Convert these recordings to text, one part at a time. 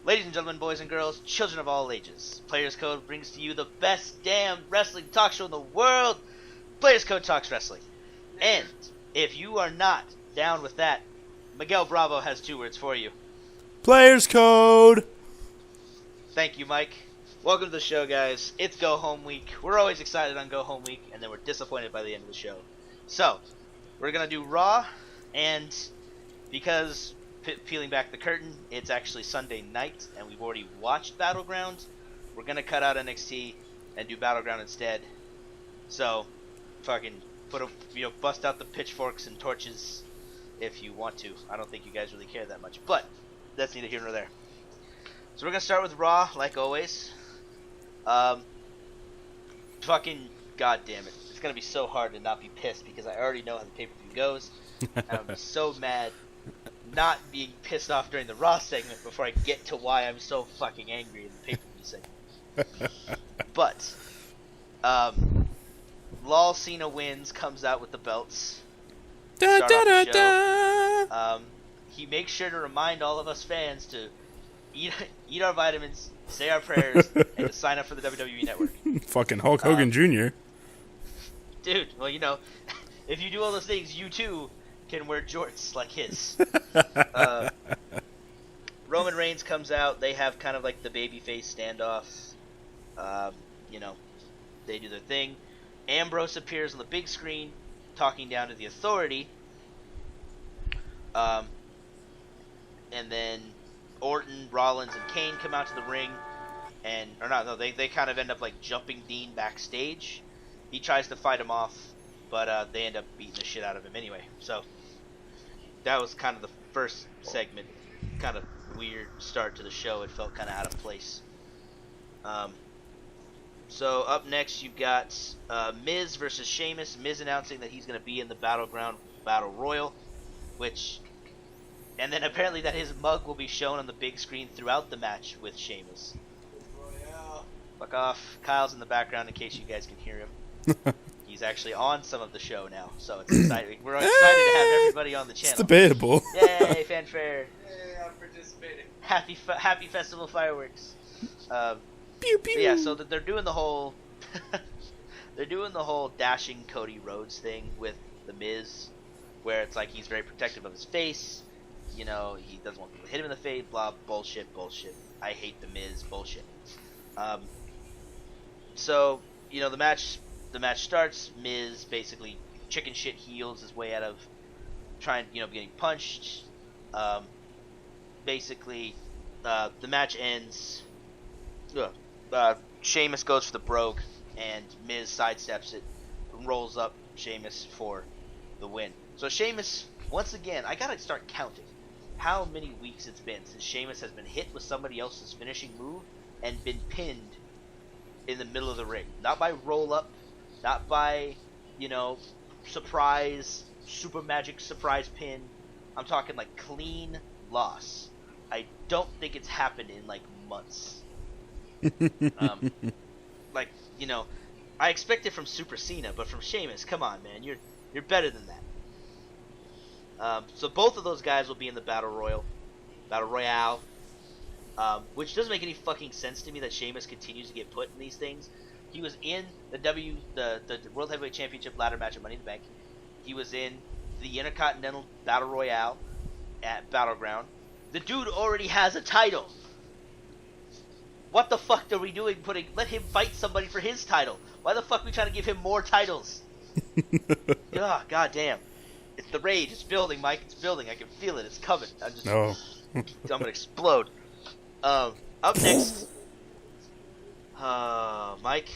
Ladies and gentlemen, boys and girls, children of all ages, Players Code brings to you the best damn wrestling talk show in the world. Players Code Talks Wrestling. And if you are not down with that, Miguel Bravo has 2 words for you. Players Code! Thank you, Mike. Welcome to the show, guys. It's Go Home Week. We're always excited on Go Home Week, and then we're disappointed by the end of the show. So, we're going to do Raw, and because peeling back the curtain, it's actually Sunday night, and we've already watched Battleground. We're going to cut out NXT and do Battleground instead. So, fucking bust out the pitchforks and torches if you want to. I don't think you guys really care that much, but that's neither here nor there. So we're going to start with Raw, like always. Fucking goddamn it. It's going to be so hard to not be pissed because I already know how the pay-per-view goes. And I'm so mad not being pissed off during the Raw segment before I get to why I'm so fucking angry in the pay-per-view segment. But, Lol Cena wins, comes out with the belts. Da, Start da, off da, the show. da. He makes sure to remind all of us fans to eat our vitamins, say our prayers, and to sign up for the WWE Network. Fucking Hulk Hogan Jr. Dude, well, if you do all those things, you too can wear jorts like his. Roman Reigns comes out. They have kind of like the babyface standoff. They do their thing. Ambrose appears on the big screen, talking down to the Authority. And then Orton, Rollins, and Kane come out to the ring. They kind of end up like jumping Dean backstage. He tries to fight him off, but they end up beating the shit out of him anyway. So that was kind of the first segment. Kind of weird start to the show. It felt kind of out of place. So up next you've got Miz versus Sheamus. Miz announcing that he's going to be in the Battleground Battle Royal, and then apparently that his mug will be shown on the big screen throughout the match with Sheamus. Fuck off. Kyle's in the background in case you guys can hear him. He's actually on some of the show now, so it's exciting. We're excited to have everybody on the channel. It's debatable. Yay, fanfare. Yay, I'm participating. Happy festival fireworks. Pew pew. Yeah, so they're doing the whole dashing Cody Rhodes thing with the Miz, where it's like he's very protective of his face. He doesn't want people to hit him in the face. Blah, bullshit. I hate the Miz. Bullshit. So the match starts. Miz basically chicken shit heals his way out of getting punched. Basically, the match ends. Sheamus goes for the brogue, and Miz sidesteps it, and rolls up Sheamus for the win. So Sheamus, once again, I gotta start counting how many weeks it's been since Sheamus has been hit with somebody else's finishing move and been pinned in the middle of the ring. Not by roll up, not by, surprise, super magic surprise pin. I'm talking like clean loss. I don't think it's happened in like months. I expect it from Super Cena, but from Sheamus, come on, man, you're better than that. So both of those guys will be in the Battle Royale, which doesn't make any fucking sense to me that Sheamus continues to get put in these things. He was in the World Heavyweight Championship ladder match at Money in the Bank. He was in the Intercontinental Battle Royale at Battleground. The dude already has a title. What the fuck are we doing let him fight somebody for his title? Why the fuck are we trying to give him more titles? God damn. It's the rage. It's building, Mike. It's building. I can feel it. It's coming. I'm gonna explode. Up next. Mike,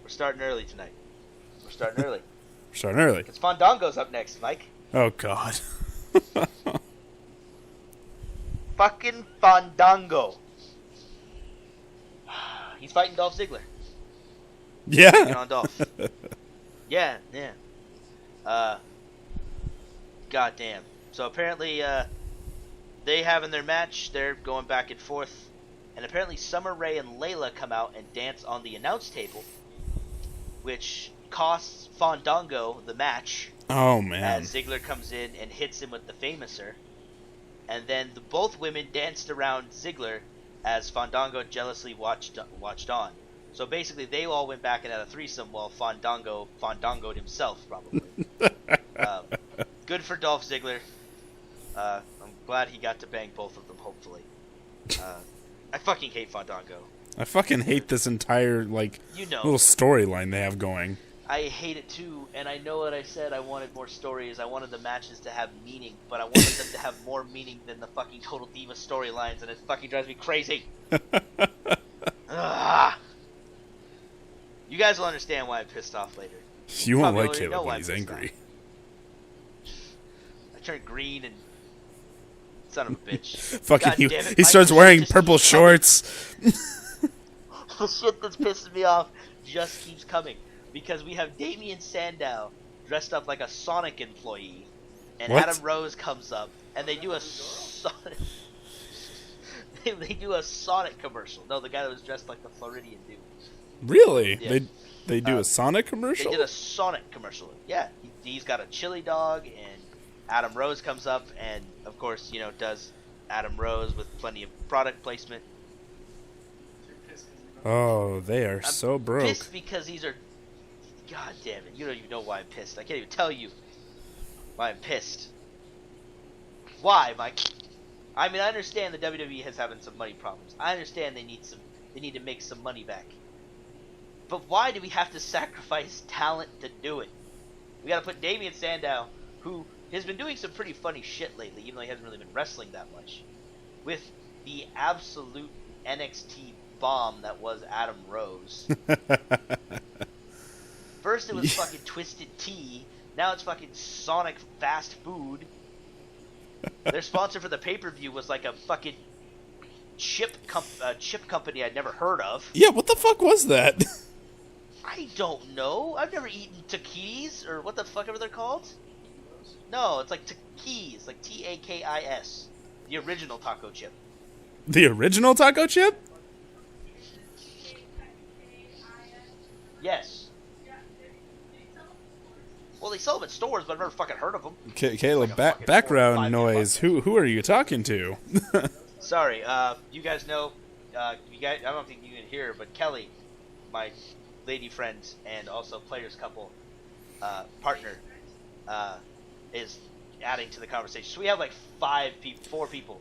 we're starting early tonight. We're starting early. Because Fandango's up next, Mike. Oh, God. Fucking Fandango. He's fighting Dolph Ziggler. Yeah. Taking on Dolph. Yeah. Goddamn. So apparently, they having their match. They're going back and forth, and apparently Summer Rae and Layla come out and dance on the announce table, which costs Fandango the match. Oh man! As Ziggler comes in and hits him with the Famouser, and then both women danced around Ziggler as Fandango jealously watched on. So basically, they all went back and had a threesome while Fandangoed himself, probably. Good for Dolph Ziggler. I'm glad he got to bang both of them, hopefully. I fucking hate Fandango. I fucking hate this entire, like, little storyline they have going. I hate it too, and I know what I said. I wanted more stories. I wanted the matches to have meaning, but I wanted them to have more meaning than the fucking Total Diva storylines, and it fucking drives me crazy. You guys will understand why I'm pissed off later. You won't like Caleb when he's angry. I turn green and... Son of a bitch. Fucking he starts wearing purple shorts. The shit that's pissing me off just keeps coming. Because we have Damien Sandow dressed up like a Sonic employee. And what? Adam Rose comes up and they do a Sonic... they do a Sonic commercial. No, the guy that was dressed like the Floridian dude. Really? Yeah. They do a Sonic commercial? They did a Sonic commercial. Yeah. He's got a chili dog, and Adam Rose comes up and, of course, does Adam Rose with plenty of product placement. Oh, they are so broke. I'm pissed because these are... God damn it. You don't even know why I'm pissed. I can't even tell you why I'm pissed. Why, Mike? I mean, I understand the WWE has having some money problems. I understand they need to make some money back. But why do we have to sacrifice talent to do it? We gotta put Damien Sandow, who has been doing some pretty funny shit lately, even though he hasn't really been wrestling that much, with the absolute NXT bomb that was Adam Rose. First it was fucking Twisted Tea, now it's fucking Sonic Fast Food. Their sponsor for the pay-per-view was like a fucking chip company I'd never heard of. Yeah, what the fuck was that? I don't know. I've never eaten taquis, or what the fuck ever they're called. No, it's like taquis, like Takis. The original taco chip. The original taco chip? Yes. Well, they sell them at stores, but I've never fucking heard of them. Caleb, background noise. Who are you talking to? Sorry, you guys know, I don't think you can hear, but Kelly, my lady friend and also players couple partner, is adding to the conversation. So we have like 4 people.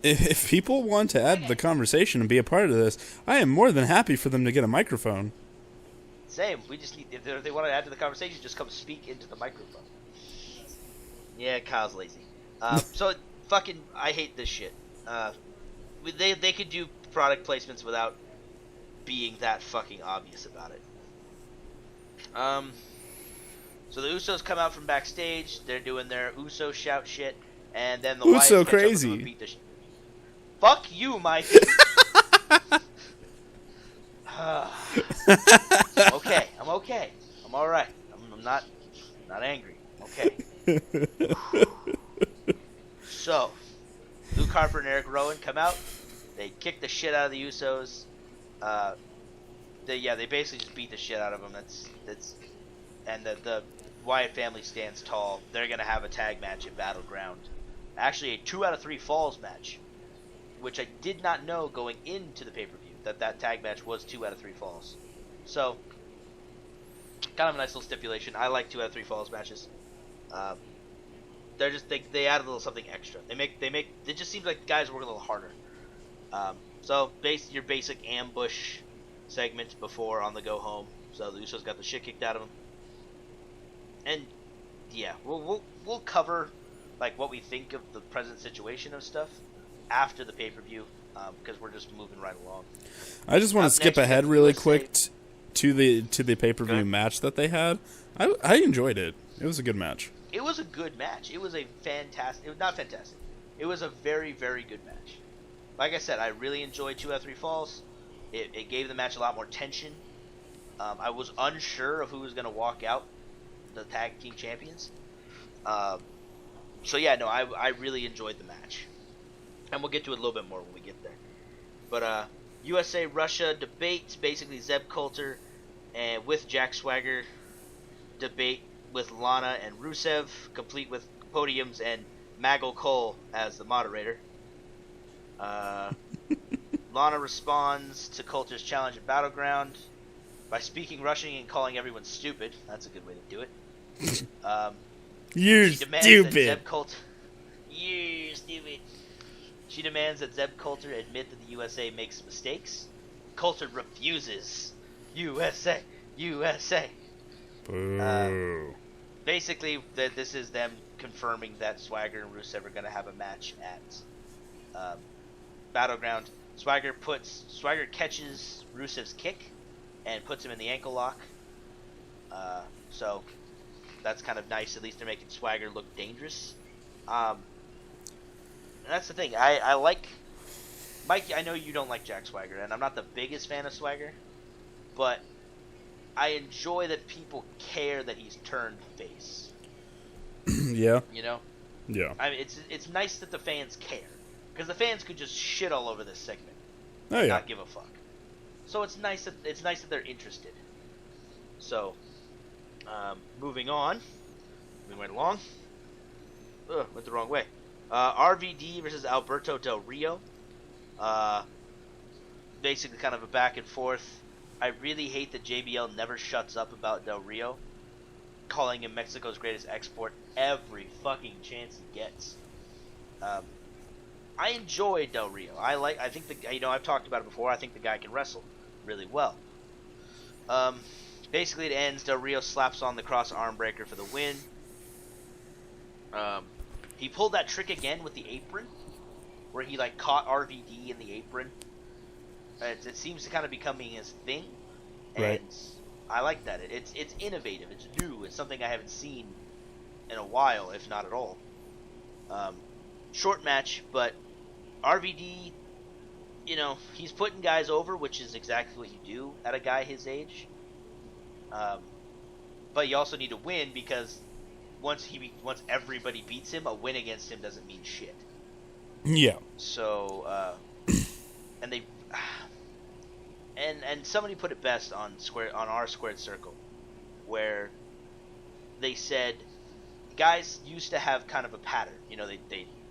If people want to add to the conversation and be a part of this, I am more than happy for them to get a microphone. Same. We just need, if they want to add to the conversation, just come speak into the microphone. Yeah, Kyle's lazy. So fucking, I hate this shit. They could do product placements without being that fucking obvious about it. So the Usos come out from backstage. They're doing their Uso shout shit, and then the Uso Wyatts catch up crazy. with them and beat the fuck you, Mike. Okay, I'm okay. I'm all right. I'm not angry. Okay. So, Luke Harper and Eric Rowan come out. They kick the shit out of the Usos. They basically just beat the shit out of them. And the Wyatt family stands tall. They're gonna have a tag match at Battleground. Actually, a 2 out of 3 falls match, which I did not know going into the pay-per-view that tag match was 2 out of 3 falls. So, kind of a nice little stipulation. I like 2 out of 3 falls matches. They add a little something extra. It just seems like guys work a little harder. So your basic ambush segment before on the go home. So the Usos got the shit kicked out of them. And yeah, we'll cover like what we think of the present situation of stuff after the pay-per-view, because we're just moving right along. I just want to skip ahead really quick to the pay-per-view match that they had. I enjoyed it. It was a good match. It was a good match. It was a fantastic... It was not fantastic. It was a very, very good match. Like I said, I really enjoyed 2 out of 3 falls. It gave the match a lot more tension. I was unsure of who was going to walk out the tag team champions. So yeah, no, I really enjoyed the match. And we'll get to it a little bit more when we get there. But USA-Russia debate, basically Zeb Coulter and with Jack Swagger debate with Lana and Rusev, complete with podiums and Maggle Cole as the moderator. Lana responds to Coulter's challenge at Battleground by speaking Russian and calling everyone stupid. That's a good way to do it. You're stupid. You're stupid. She demands that Zeb Coulter admit that the USA makes mistakes. Coulter refuses. USA. Boo. Basically, this is them confirming that Swagger and Rusev are going to have a match at Battleground. Swagger catches Rusev's kick and puts him in the ankle lock. So that's kind of nice. At least they're making Swagger look dangerous. And that's the thing. I like Mike. I know you don't like Jack Swagger, and I'm not the biggest fan of Swagger, but I enjoy that people care that he's turned face. Yeah. You know. Yeah. I mean, it's nice that the fans care, because the fans could just shit all over this segment. Oh yeah. Not give a fuck. So it's nice that they're interested. So, moving on. We went along. Went the wrong way. RVD versus Alberto Del Rio. Basically kind of a back and forth. I really hate that JBL never shuts up about Del Rio, calling him Mexico's greatest export every fucking chance he gets. I enjoy Del Rio. I think I've talked about it before. I think the guy can wrestle really well. Basically it ends. Del Rio slaps on the cross arm breaker for the win. He pulled that trick again with the apron, where he like caught RVD in the apron. It seems to kind of becoming his thing, and right. I like that. It's innovative. It's new. It's something I haven't seen in a while, if not at all. Short match, but RVD, he's putting guys over, which is exactly what you do at a guy his age. But you also need to win, because once everybody beats him, a win against him doesn't mean shit. Yeah. So, and they, and somebody put it best on our squared circle, where they said guys used to have kind of a pattern.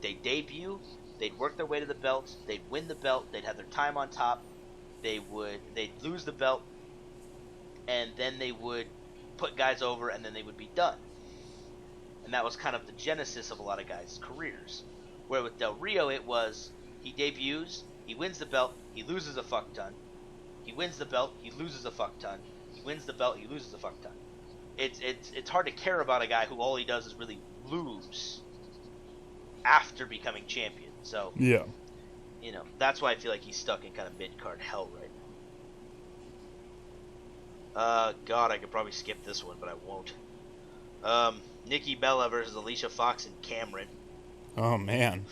They debut, they'd work their way to the belt, they'd win the belt, they'd have their time on top, they'd lose the belt, and then they would put guys over, and then they would be done. And that was kind of the genesis of a lot of guys' careers. Where with Del Rio, it was he debuts, he wins the belt, he loses a fuck ton. He wins the belt, he loses a fuck ton. He wins the belt, he loses a fuck ton. It's hard to care about a guy who all he does is really lose after becoming champion. So yeah, that's why I feel like he's stuck in kind of mid-card hell right now. God, I could probably skip this one, but I won't. Nikki Bella versus Alicia Fox and Cameron. Oh man,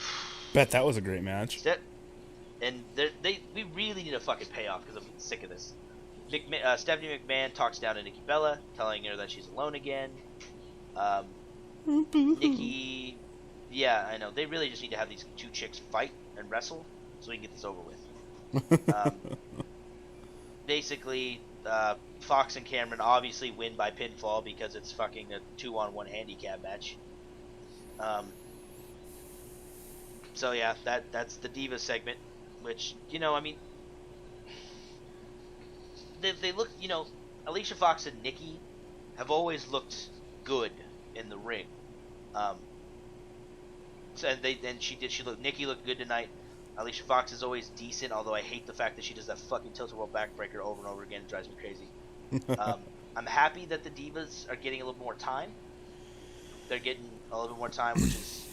bet that was a great match. And we really need a fucking payoff, because I'm sick of this. Stephanie McMahon talks down to Nikki Bella, telling her that she's alone again. Nikki, yeah, I know. They really just need to have these two chicks fight and wrestle so we can get this over with. Basically, Fox and Cameron obviously win by pinfall, because it's fucking a 2-on-1 handicap match. So yeah, that's the Diva segment, which, I mean, they look, Alicia Fox and Nikki have always looked good in the ring. Nikki looked good tonight. Alicia Fox is always decent, although I hate the fact that she does that fucking tilt-a-whirl backbreaker over and over again. It drives me crazy. I'm happy that the Divas are getting a little more time. They're getting a little bit more time, which is,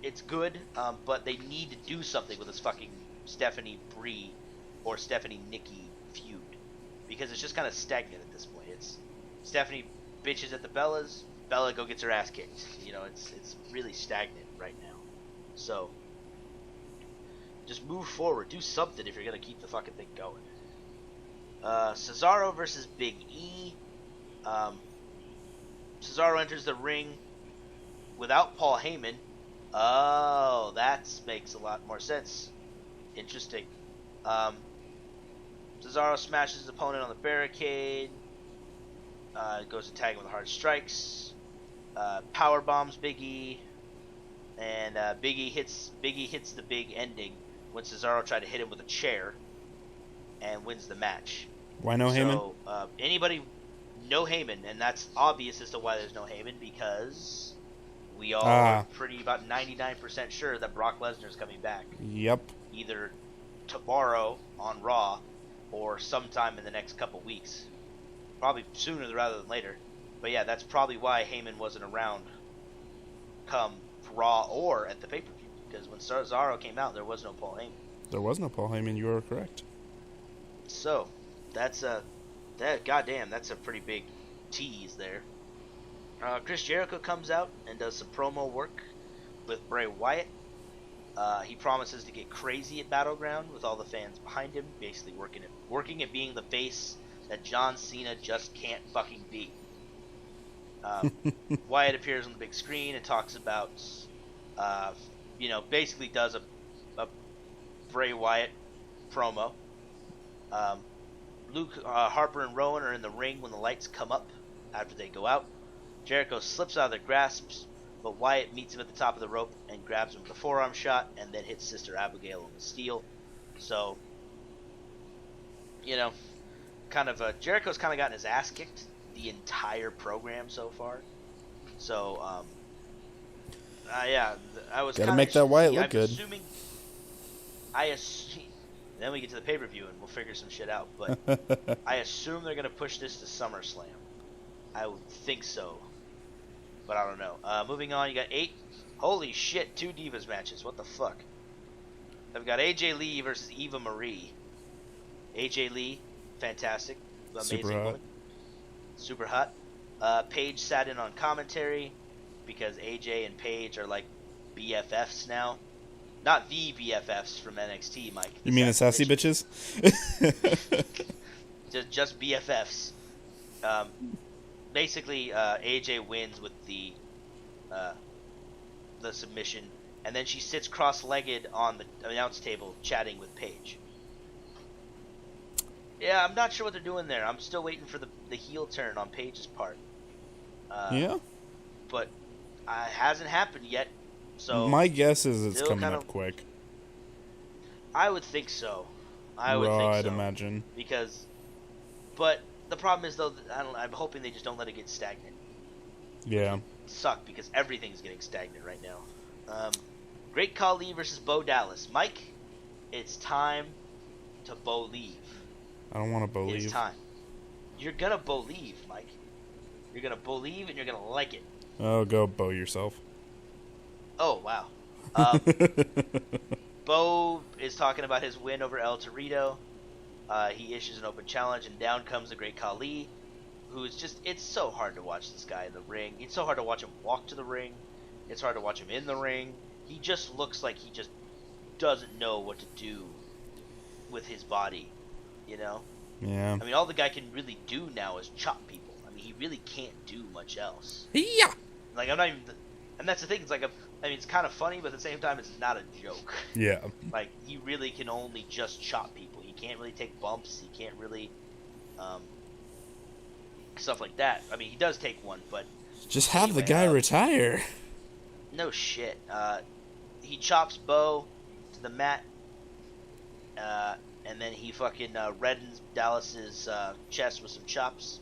it's good, but they need to do something with this fucking Stephanie Brie or Stephanie Nikki feud, because it's just kind of stagnant at this point. It's Stephanie bitches at the Bellas, Bella go gets her ass kicked. It's really stagnant right now. So just move forward, do something if you're gonna keep the fucking thing going. Cesaro versus Big E. Cesaro enters the ring without Paul Heyman. Oh, that makes a lot more sense. Interesting. Cesaro smashes his opponent on the barricade. Goes to tag him with hard strikes. Power bombs Big E, and Big E hits the big ending when Cesaro tried to hit him with a chair, and wins the match. Why no Heyman? So, anybody, no Heyman, and that's obvious as to why there's no Heyman, because we all are pretty about 99% sure that Brock Lesnar's coming back. Yep. Either tomorrow on Raw, or sometime in the next couple weeks. Probably sooner rather than later. But yeah, that's probably why Heyman wasn't around come Raw or at the pay-per-view. Because when Cesaro came out, there was no Paul Heyman. There was no Paul Heyman, you are correct. So, that's goddamn, that's a pretty big tease there. Chris Jericho comes out and does some promo work with Bray Wyatt. He promises to get crazy at Battleground with all the fans behind him, basically working at being the face that John Cena just can't fucking be. Wyatt appears on the big screen and talks about, basically does a Bray Wyatt promo. Luke, Harper, and Rowan are in the ring when the lights come up after they go out. Jericho slips out of their grasps, but Wyatt meets him at the top of the rope and grabs him with a forearm shot and then hits Sister Abigail on the steel. So, Jericho's kind of gotten his ass kicked the entire program so far. So, I was gotta make that Wyatt look good. Then we get to the pay-per-view and we'll figure some shit out. But I assume they're gonna push this to SummerSlam. I would think so, but I don't know. Moving on, you got 8. Holy shit, 2 Divas matches. What the fuck? I've got AJ Lee versus Eva Marie. AJ Lee, fantastic, amazing super hot. Woman, super hot. Paige sat in on commentary because AJ and Paige are like BFFs now. Not the BFFs from NXT, Mike. You mean the sassy bitches? just BFFs. Basically, AJ wins with the submission, and then she sits cross-legged on the announce table chatting with Paige. Yeah, I'm not sure what they're doing there. I'm still waiting for the heel turn on Paige's part. Yeah? But it hasn't happened yet. So my guess is it's coming up quick. I would think so. I'd imagine. But the problem is, though, I'm hoping they just don't let it get stagnant. Yeah. Suck, because everything's getting stagnant right now. Great Khali versus Bo Dallas. Mike, it's time to believe. I don't want to believe. It's time. You're gonna believe, Mike. You're gonna believe and you're gonna like it. Oh, go Bo yourself. Oh, wow. Bo is talking about his win over El Torito. He issues an open challenge, and down comes the Great Khali, who's just, it's so hard to watch this guy in the ring. It's so hard to watch him walk to the ring. It's hard to watch him in the ring. He just looks like he just doesn't know what to do with his body, you know? Yeah. I mean, all the guy can really do now is chop people. I mean, he really can't do much else. Yeah. Like, I'm not even, and that's the thing, it's like, it's kind of funny, but at the same time, it's not a joke. Yeah. Like, he really can only just chop people. He can't really take bumps. He can't really, stuff like that. I mean, he does take one, but... Just have the guy retire. No shit. He chops Bo to the mat, and then he fucking reddens Dallas's chest with some chops.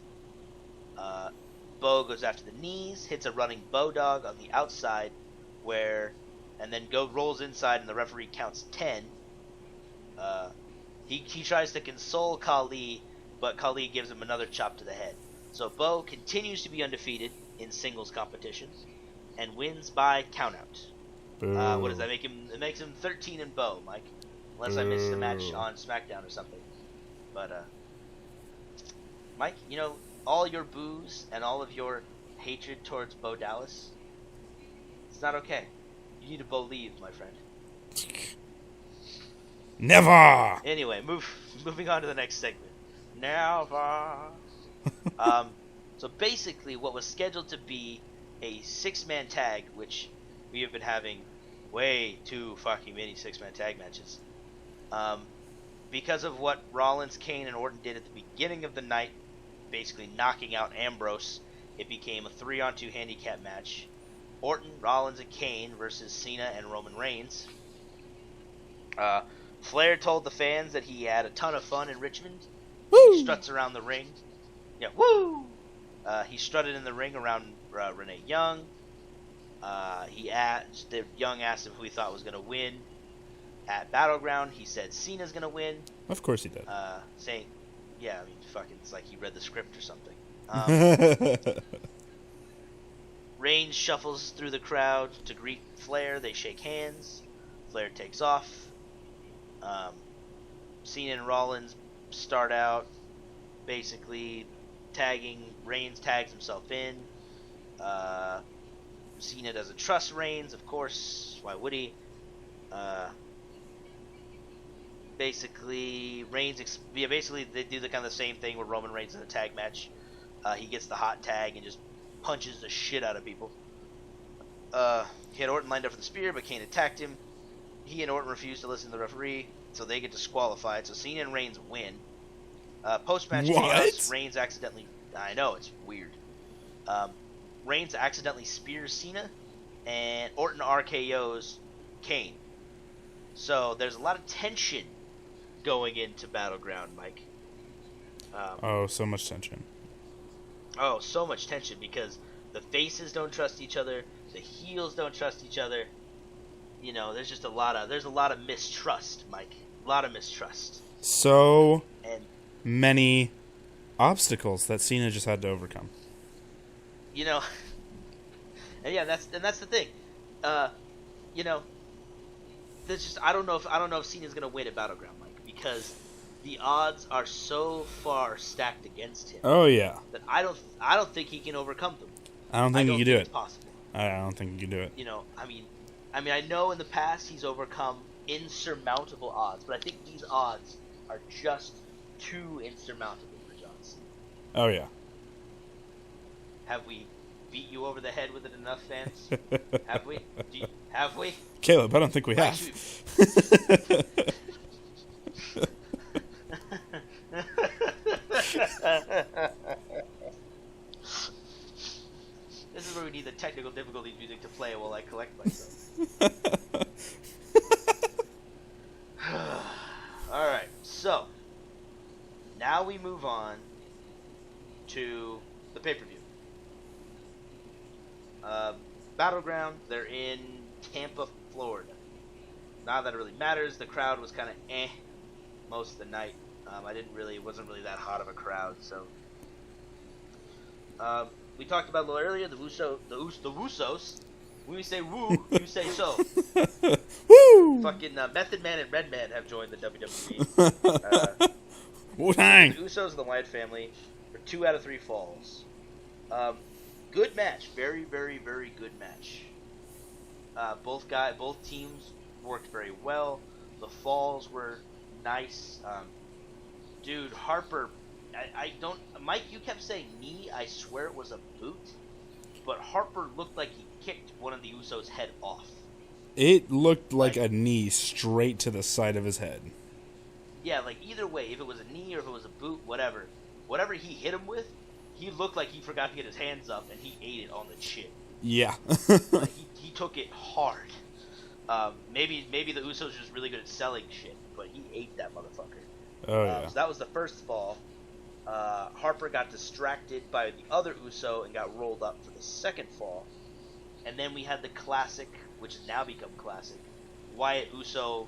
Bo goes after the knees, hits a running Bo dog on the outside, and then rolls inside, and the referee counts 10. He tries to console Khali, but Khali gives him another chop to the head. So Bo continues to be undefeated in singles competitions and wins by countout. What does that make him? It makes him 13-0, Mike. Unless I missed the match on SmackDown or something. But Mike, all your boos and all of your hatred towards Bo Dallas, it's not okay. You need to believe, my friend. Never! Anyway, moving on to the next segment. Never! So basically, what was scheduled to be a 6-man tag, which we have been having way too fucking many 6-man tag matches, because of what Rollins, Kane, and Orton did at the beginning of the night, basically knocking out Ambrose, it became a 3-on-2 handicap match. Orton, Rollins, and Kane versus Cena and Roman Reigns. Flair told the fans that he had a ton of fun in Richmond. Woo! He struts around the ring. Yeah, woo! He strutted in the ring around Renee Young. Young asked him who he thought was going to win at Battleground. He said Cena's going to win. Of course he did. Saying, yeah, I mean, fucking, it's like he read the script or something. Reigns shuffles through the crowd to greet Flair. They shake hands. Flair takes off. Cena and Rollins start out basically tagging. Reigns tags himself in. Cena doesn't trust Reigns, of course. Why would he? Basically, basically they do the kind of the same thing with Roman Reigns in a tag match. He gets the hot tag and just punches the shit out of people. He had Orton lined up for the spear, but Kane attacked him. He and Orton refused to listen to the referee, so they get disqualified. So Cena and Reigns win. Post-match chaos, Reigns accidentally... I know, it's weird. Reigns accidentally spears Cena, and Orton RKO's Kane. So there's a lot of tension going into Battleground, Mike. So much tension. Oh, so much tension, because the faces don't trust each other, the heels don't trust each other. You know, there's just a lot of mistrust, Mike. A lot of mistrust. So and many obstacles that Cena just had to overcome. You know, and yeah, that's the thing. You know, there's just I don't know if Cena's gonna win at Battleground, Mike, because the odds are so far stacked against him. Oh yeah. That I don't think he can overcome them. I don't think he can do it. It's possible. I don't think he can do it. You know, I mean, I know in the past he's overcome insurmountable odds, but I think these odds are just too insurmountable for John Cena. Oh yeah. Have we beat you over the head with it enough, fans? Have we? Have we? Caleb, I don't think we have. This is where we need the technical difficulty music to play while I collect myself. Alright, so now we move on to the pay-per-view. Battleground, they're in Tampa, Florida. Not that it really matters. The crowd was kind of most of the night. It wasn't really that hot of a crowd, so. We talked about a little earlier, the Wusos. When we say woo, you say so. Woo! Fucking Method Man and Redman have joined the WWE. Wu-Tang! The Usos and the Wyatt family for 2 out of 3 falls. Good match. Very, very, very good match. Both teams worked very well. The falls were nice. Dude, Harper, I don't... Mike, you kept saying knee. I swear it was a boot. But Harper looked like he kicked one of the Usos' head off. It looked like a knee straight to the side of his head. Yeah, like either way, if it was a knee or if it was a boot, whatever. Whatever he hit him with, he looked like he forgot to get his hands up and he ate it on the chin. Yeah. he took it hard. Maybe the Usos just really good at selling shit, but he ate that motherfucker. Oh, yeah. So that was the first fall. Harper got distracted by the other Uso and got rolled up for the second fall. And then we had the classic, which has now become classic, Wyatt Uso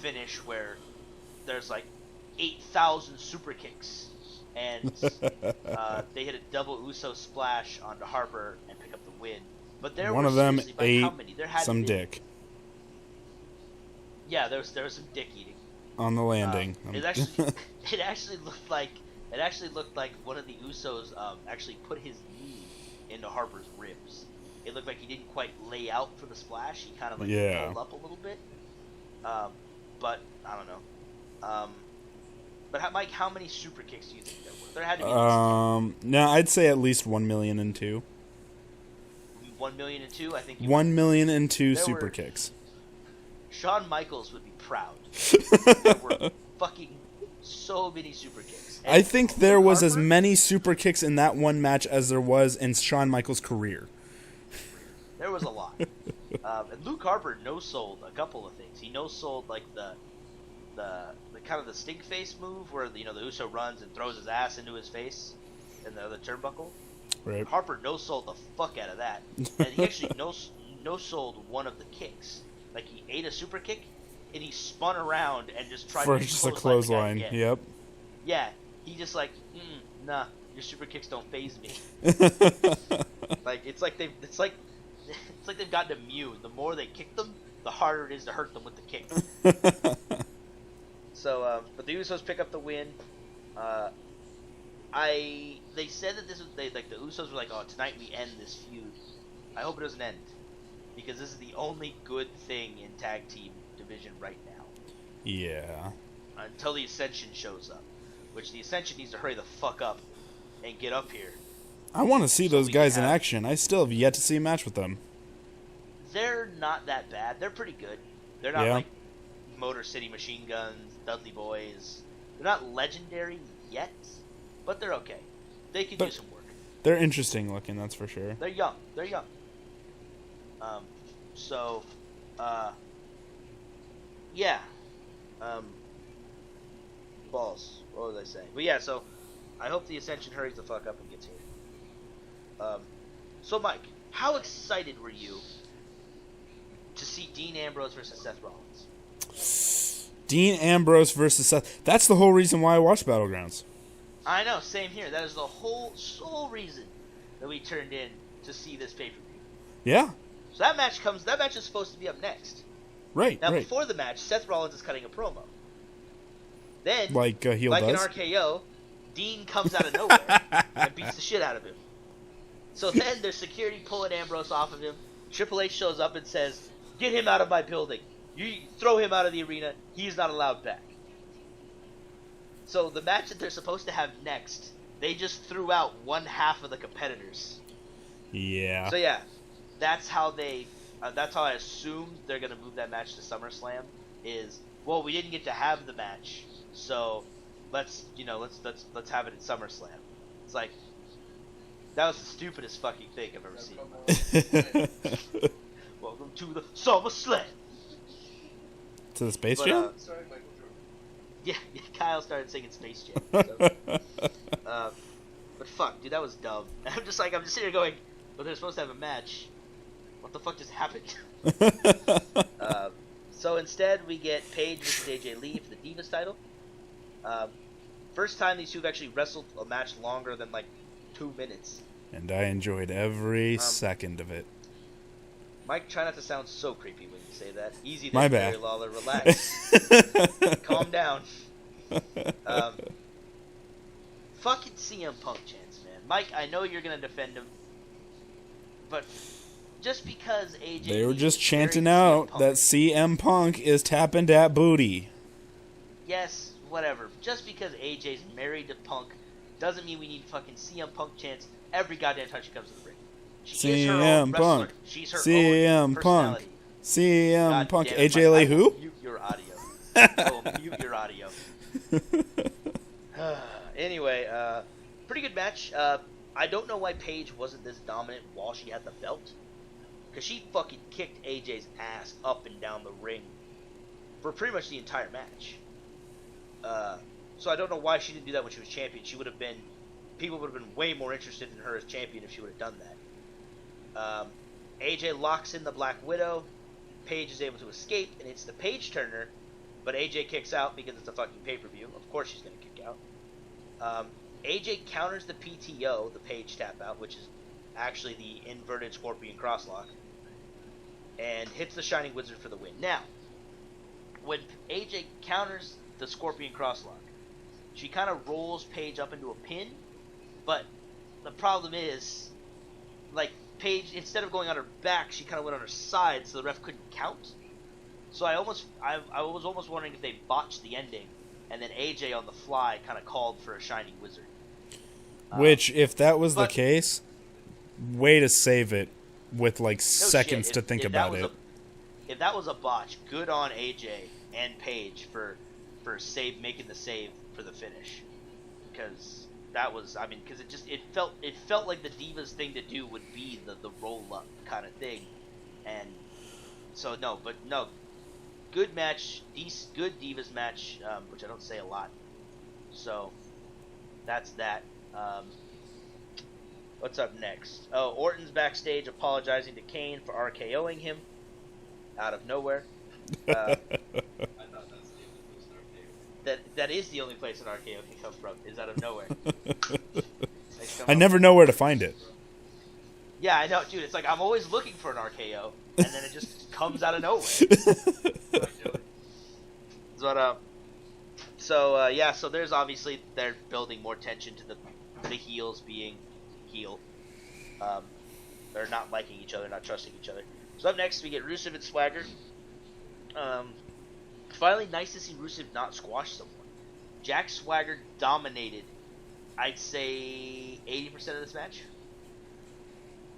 finish where there's like 8,000 super kicks. And they hit a double Uso splash onto Harper and pick up the win. But there one were of them ate some dick. Yeah, there was some dick eating on the landing. It actually looked like one of the Usos actually put his knee into Harper's ribs. It looked like he didn't quite lay out for the splash. He kind of pulled up a little bit. But I don't know. But Mike, how many super kicks do you think there were? There had to be at least 2. No, I'd say at least 1,000,002. 1,000,002, I think. 1,000,002 super kicks. Shawn Michaels would be proud. There were fucking so many super kicks. And I think there was as many super kicks in that one match as there was in Shawn Michaels' career. There was a lot. And Luke Harper no-sold a couple of things. He no-sold like the kind of the stink face move where the Uso runs and throws his ass into his face in the other turnbuckle. Right. Harper no-sold the fuck out of that, and he actually no-sold one of the kicks. Like he ate a super kick, and he spun around and just tried for to just a clothesline. Yep. Yeah, he just like, nah, your super kicks don't phase me. Like it's like they've gotten immune. The more they kick them, the harder it is to hurt them with the kick. So, but the Usos pick up the win. They said that the Usos were like, oh, tonight we end this feud. I hope it doesn't end, because this is the only good thing in tag team division right now. Yeah. Until the Ascension shows up, which the Ascension needs to hurry the fuck up and get up here. I want to see those guys in action. I still have yet to see a match with them. They're not that bad. They're pretty good. They're not like Motor City Machine Guns, Dudley Boys. They're not legendary yet, but they're okay. They can do some work. They're interesting looking, that's for sure. They're young. Yeah. Balls. What was I saying? But yeah, so I hope the Ascension hurries the fuck up and gets here. So Mike, how excited were you to see Dean Ambrose versus Seth Rollins? Dean Ambrose versus Seth. That's the whole reason why I watched Battlegrounds. I know, same here. That is the whole sole reason that we turned in to see this pay-per-view. Yeah. So that match is supposed to be up next. Right. Now, before the match, Seth Rollins is cutting a promo. Then, like an RKO, Dean comes out of nowhere and beats the shit out of him. So then there's security pulling Ambrose off of him. Triple H shows up and says, "Get him out of my building. You throw him out of the arena. He's not allowed back." So the match that they're supposed to have next, they just threw out one half of the competitors. Yeah. So yeah, that's how I assume they're gonna move that match to SummerSlam. We didn't get to have the match, so let's have it at SummerSlam. It's like, that was the stupidest fucking thing I've ever seen. Welcome to the SummerSlam. To the Space Jam? Yeah, Kyle started singing Space Jam. So. But fuck, dude, that was dumb. I'm just sitting here going, but they're supposed to have a match. What the fuck just happened? So instead, we get Paige versus AJ Lee for the Divas title. First time these two have actually wrestled a match longer than like 2 minutes. And I enjoyed every second of it. Mike, try not to sound so creepy when you say that. Easy there, My bad. Jerry Lawler. Relax. Calm down. Fucking CM Punk chants, man. Mike, I know you're going to defend him, but just because AJ... They were just chanting out that CM Punk is tapping that booty. Yes, whatever. Just because AJ's married to Punk doesn't mean we need fucking CM Punk chants every goddamn time she comes to the ring. She is her own wrestler. She's her own personality. CM Punk. AJ Lee who? Mute your audio. Mute your audio. Anyway, pretty good match. I don't know why Paige wasn't this dominant while she had the belt. Because she fucking kicked AJ's ass up and down the ring for pretty much the entire match. So I don't know why she didn't do that when she was champion. People would have been way more interested in her as champion if she would have done that. AJ locks in the Black Widow. Paige is able to escape and hits the Page Turner, but AJ kicks out because it's a fucking pay-per-view. Of course she's going to kick out. AJ counters the PTO, the Page tap out, which is actually the inverted Scorpion crosslock, and hits the Shining Wizard for the win. Now, when AJ counters the Scorpion crosslock, she kind of rolls Paige up into a pin, but the problem is, like, Paige, instead of going on her back, she kind of went on her side, so the ref couldn't count. So I was almost wondering if they botched the ending, and then AJ on the fly kind of called for a Shining Wizard. Which, if that was the case, way to save it with like seconds to think about it. If that was a botch, good on AJ and Paige for making the save for the finish, because that was, because it felt like the Divas thing to do would be the roll up kind of thing, and so no, good match, good Divas match, which I don't say a lot. So that's that. What's up next? Oh, Orton's backstage apologizing to Kane for RKOing him out of nowhere. That is the only place an RKO can come from, is out of nowhere. I never know where to find it. Yeah, I know, dude. It's like I'm always looking for an RKO, and then it just comes out of nowhere. But so there's obviously they're building more tension to the heels being heel. They're not liking each other, not trusting each other. So up next we get Rusev and Swagger. Finally, nice to see Rusev not squash someone. Jack Swagger dominated, I'd say, 80% of this match.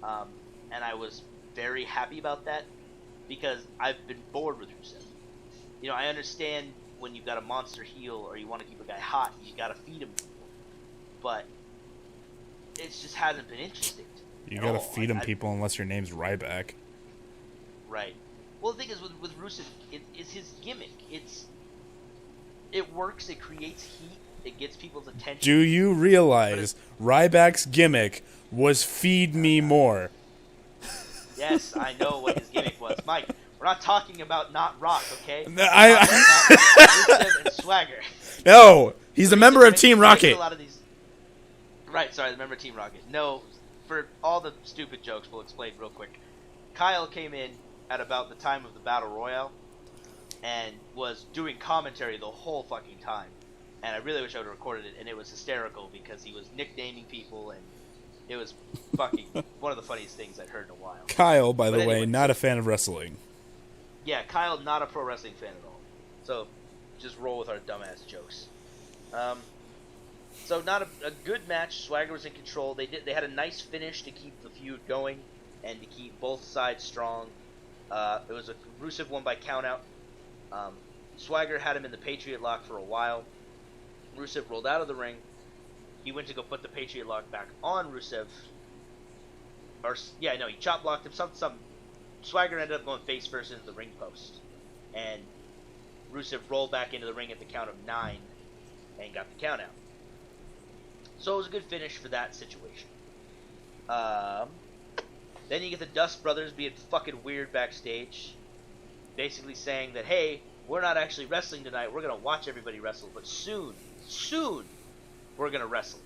And I was very happy about that because I've been bored with Rusev. You know, I understand when you've got a monster heel or you want to keep a guy hot, you got to feed him. But it just hasn't been interesting to me. You got to feed him people unless your name's Ryback. Right. Well, the thing is, with Rusev, it's his gimmick. It works. It creates heat. It gets people's attention. Do you realize Ryback's gimmick was feed me more? Yes, I know what his gimmick was. Mike, we're not talking about not Rock, okay? Rusev and Swagger. No, he's a member of Team Rocket. A lot of these... Right, sorry, the member of Team Rocket. No, for all the stupid jokes, we'll explain real quick. Kyle came in at about the time of the Battle Royale and was doing commentary the whole fucking time. And I really wish I would have recorded it, and it was hysterical because he was nicknaming people, and it was fucking one of the funniest things I'd heard in a while. Kyle, by the way, not a fan of wrestling. Yeah, Kyle, not a pro wrestling fan at all. So, just roll with our dumbass jokes. So not a good match. Swagger was in control. They had a nice finish to keep the feud going and to keep both sides strong. It was a Rusev won by countout. Swagger had him in the Patriot Lock for a while. Rusev rolled out of the ring. He went to go put the Patriot Lock back on Rusev. He chop blocked him. Some Swagger ended up going face first into the ring post, and Rusev rolled back into the ring at the count of 9 and got the count out. So it was a good finish for that situation. Then you get the Dust Brothers being fucking weird backstage, basically saying that, hey, we're not actually wrestling tonight. We're going to watch everybody wrestle, but soon, we're going to wrestle.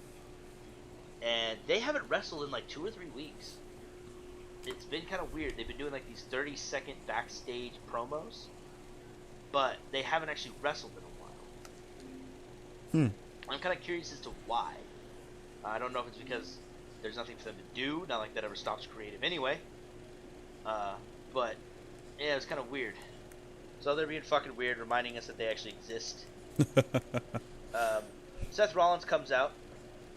And they haven't wrestled in like 2 or 3 weeks. It's been kind of weird. They've been doing like these 30-second backstage promos, but they haven't actually wrestled in a while. I'm kind of curious as to why. I don't know if it's because there's nothing for them to do. Not like that ever stops creative anyway. But yeah, it's kind of weird. So they're being fucking weird, reminding us that they actually exist. Seth Rollins comes out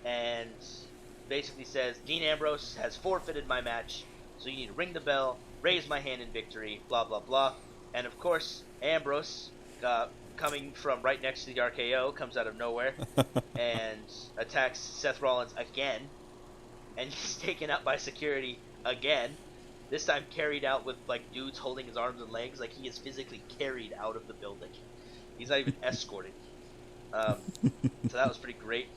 and basically says, Dean Ambrose has forfeited my match, so you need to ring the bell, raise my hand in victory, blah, blah, blah. And of course, Ambrose, coming from right next to the RKO, comes out of nowhere and attacks Seth Rollins again. And he's taken out by security again. This time carried out with like dudes holding his arms and legs, like he is physically carried out of the building. He's not even escorted. So that was pretty great.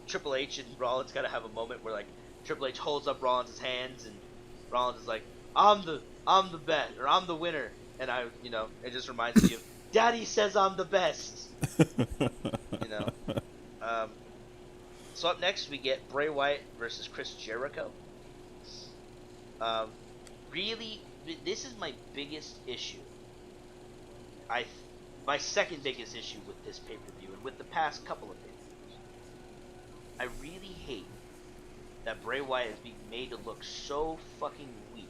Triple H and Rollins gotta have a moment where like Triple H holds up Rollins' hands and Rollins is like, I'm the best, or I'm the winner. And it just reminds me of Daddy says I'm the best. So up next we get Bray Wyatt versus Chris Jericho. Really, this is my biggest issue. My second biggest issue with this pay-per-view and with the past couple of pay-per-views. I really hate that Bray Wyatt is being made to look so fucking weak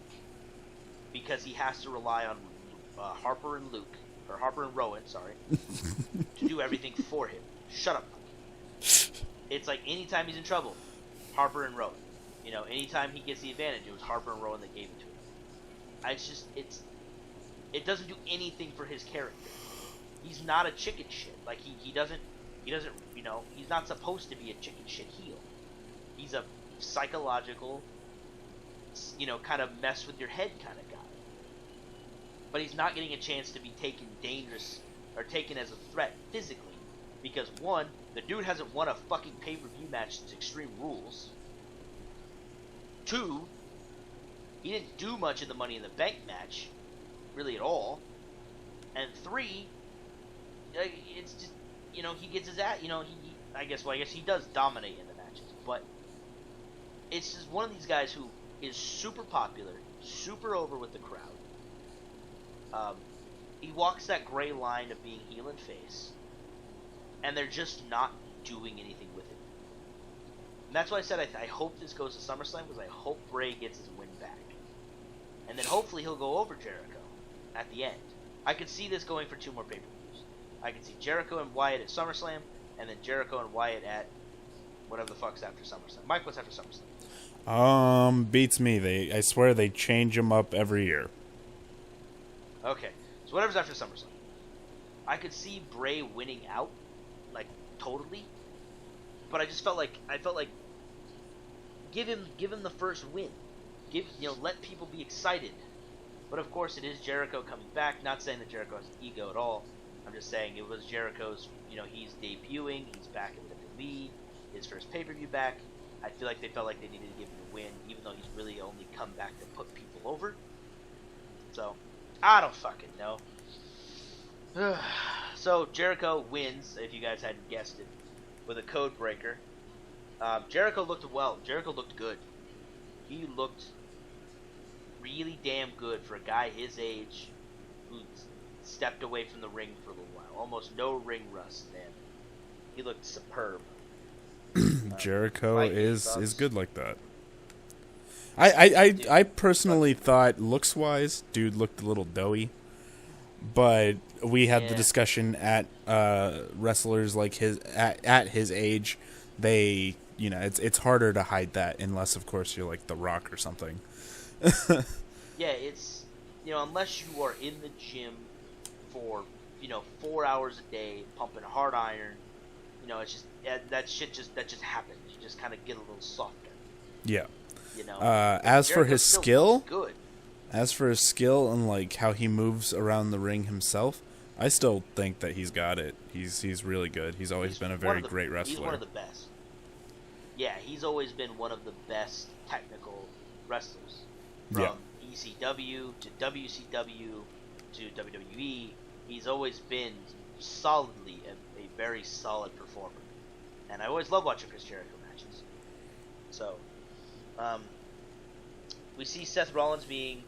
because he has to rely on Harper and Rowan, to do everything for him. Shut up. It's like anytime he's in trouble, Harper and Rowan. Anytime he gets the advantage, it was Harper and Rowan that gave it to him. It doesn't do anything for his character. He's not a chicken shit. Like he doesn't, he's not supposed to be a chicken shit heel. He's a psychological, kind of mess with your head kind of guy. but he's not getting a chance to be taken dangerous or taken as a threat physically. Because one, the dude hasn't won a fucking pay-per-view match since Extreme Rules. Two, he didn't do much in the Money in the Bank match, really at all. And three, it's just, he gets his ass, I guess he does dominate in the matches, but it's just one of these guys who is super popular, super over with the crowd. He walks that gray line of being heel and face, and they're just not doing anything with it. And that's why I said I hope this goes to SummerSlam, because I hope Bray gets his win back. And then hopefully he'll go over Jericho at the end. I could see this going for 2 more pay-per-views. I could see Jericho and Wyatt at SummerSlam, and then Jericho and Wyatt at whatever the fuck's after SummerSlam. Mike, what's after SummerSlam? Beats me. I swear they change them up every year. Okay, so whatever's after SummerSlam. I could see Bray winning out, like, totally. But I just felt like give him the first win. Let people be excited. But of course, it is Jericho coming back. Not saying that Jericho has an ego at all. I'm just saying it was Jericho's. He's debuting. He's back in the WWE. His first pay-per-view back. I feel like they felt like they needed to give him a win, even though he's really only come back to put people over. So, I don't fucking know. So Jericho wins, if you guys hadn't guessed it, with a code breaker. Jericho looked well. Jericho looked good. He looked really damn good for a guy his age who stepped away from the ring for a little while. Almost no ring rust, man. He looked superb. Jericho is good like that. I personally thought looks-wise, dude looked a little doughy. But we had the discussion at wrestlers like his at his age. They, it's harder to hide that unless, of course, you're like The Rock or something. Yeah, it's unless you are in the gym for 4 hours a day pumping hard iron, it's just that just happens. You just kind of get a little softer. Yeah. As for his skill, good. As for his skill and like how he moves around the ring himself, I still think that he's got it. He's really good. He's always been a very great wrestler. He's one of the best. Yeah, he's always been one of the best technical wrestlers. From ECW to WCW to WWE, he's always been solidly a very solid performer. And I always love watching Chris Jericho matches. So, we see Seth Rollins being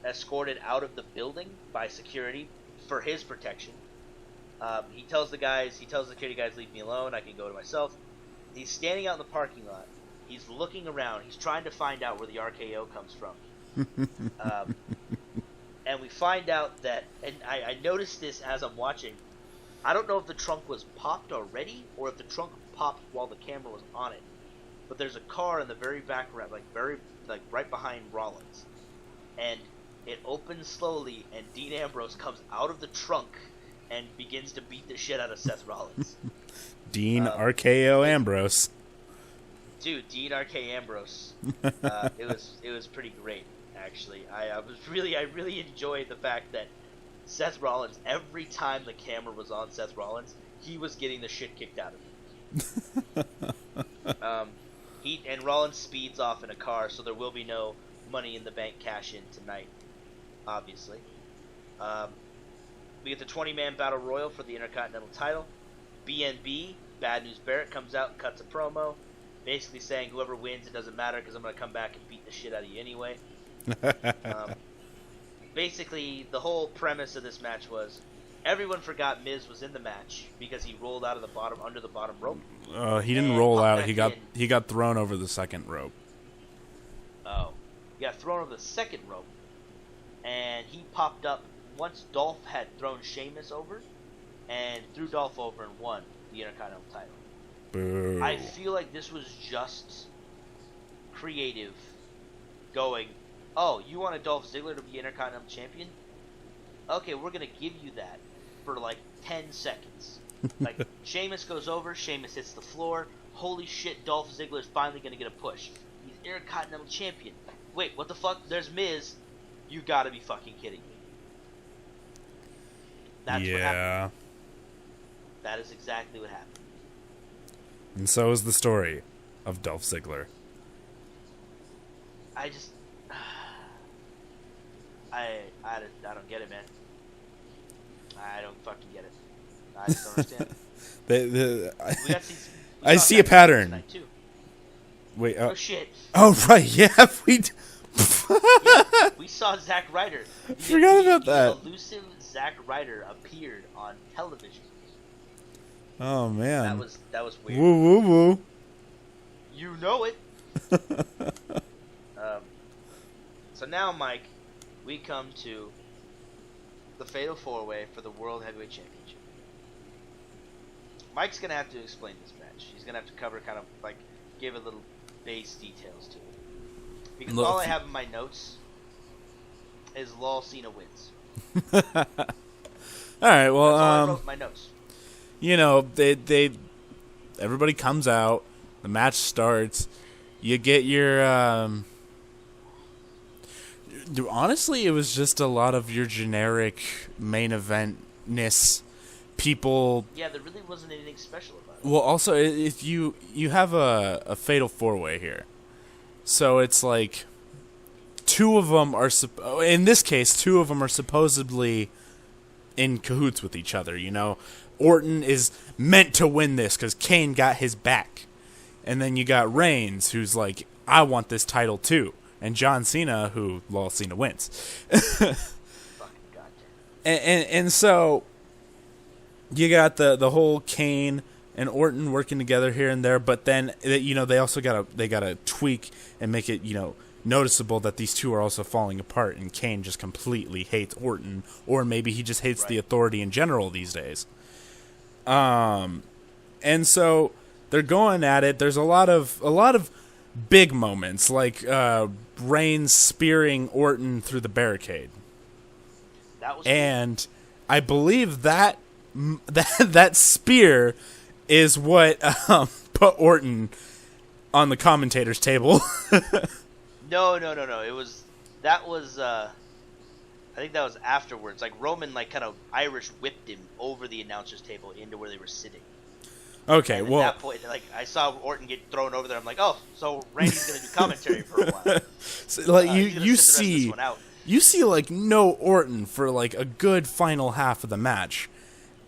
escorted out of the building by security for his protection. He tells the security guys, leave me alone, I can go to myself. He's standing out in the parking lot. He's looking around. He's trying to find out where the RKO comes from. And we find out that, and I noticed this as I'm watching, I don't know if the trunk was popped already or if the trunk popped while the camera was on it. But there's a car in the very background, right behind Rollins. And it opens slowly, and Dean Ambrose comes out of the trunk and begins to beat the shit out of Seth Rollins. Dean RKO Ambrose. Dude, Dean RK Ambrose. It was pretty great, actually. I really enjoyed the fact that Seth Rollins, every time the camera was on Seth Rollins, he was getting the shit kicked out of him. And Rollins speeds off in a car, so there will be no Money in the Bank cash in tonight, obviously. We get the 20-man Battle Royal for the Intercontinental title. BNB, Bad News Barrett, comes out and cuts a promo, basically saying whoever wins, it doesn't matter because I'm going to come back and beat the shit out of you anyway. Basically, the whole premise of this match was everyone forgot Miz was in the match because he rolled out of under the bottom rope. He didn't roll out. He got thrown over the second rope. Oh, he got thrown over the second rope, and he popped up once Dolph had thrown Sheamus over, and threw Dolph over and won the Intercontinental title. Boo. I feel like this was just creative, going, oh, you wanted Dolph Ziggler to be Intercontinental Champion? Okay, we're going to give you that for like 10 seconds. Like, Sheamus goes over, Sheamus hits the floor, holy shit, Dolph Ziggler's finally going to get a push. He's Intercontinental Champion. Wait, what the fuck? There's Miz. You gotta be fucking kidding me. That's what happened. Yeah. That is exactly what happened. And so is the story of Dolph Ziggler. I just, I don't get it, man. I don't fucking get it. I just don't understand. I see a pattern. Tonight too. Wait. Oh shit. Oh right, yeah. Yeah, we saw Zack Ryder. Forgot about that. The elusive Zack Ryder appeared on television. Oh man. That was weird. Woo woo woo. You know it. So now, Mike, we come to the Fatal 4-Way for the World Heavyweight Championship. Mike's gonna have to explain this match. He's gonna have to cover give a little base details to it. Because all I have in my notes is Lol Cena wins. All right, well, that's all I wrote in my notes. You know, they everybody comes out, the match starts, you get your honestly, it was just a lot of your generic main event-ness people. Yeah, there really wasn't anything special about it. Well, also, if you have a fatal 4-way here. So it's like two of them are in this case, two of them are supposedly in cahoots with each other, you know. Orton is meant to win this cuz Kane got his back. And then you got Reigns who's like, I want this title too. And John Cena, who Lol Cena wins. Fucking goddamn. And so you got the whole Kane and Orton working together here and there, but then you know they also gotta tweak and make it, you know, noticeable that these two are also falling apart, and Kane just completely hates Orton, or maybe he just hates the Authority in general these days. And so they're going at it. There's a lot of big moments, like Reigns spearing Orton through the barricade. That was and I believe that spear is what put Orton on the commentator's table. No. That was I think that was afterwards. Like Roman kind of Irish whipped him over the announcer's table into where they were sitting. Okay, and well, at that point, I saw Orton get thrown over there. I'm like, oh, so Randy's gonna do commentary for a while. So, you see like no Orton for like a good final half of the match,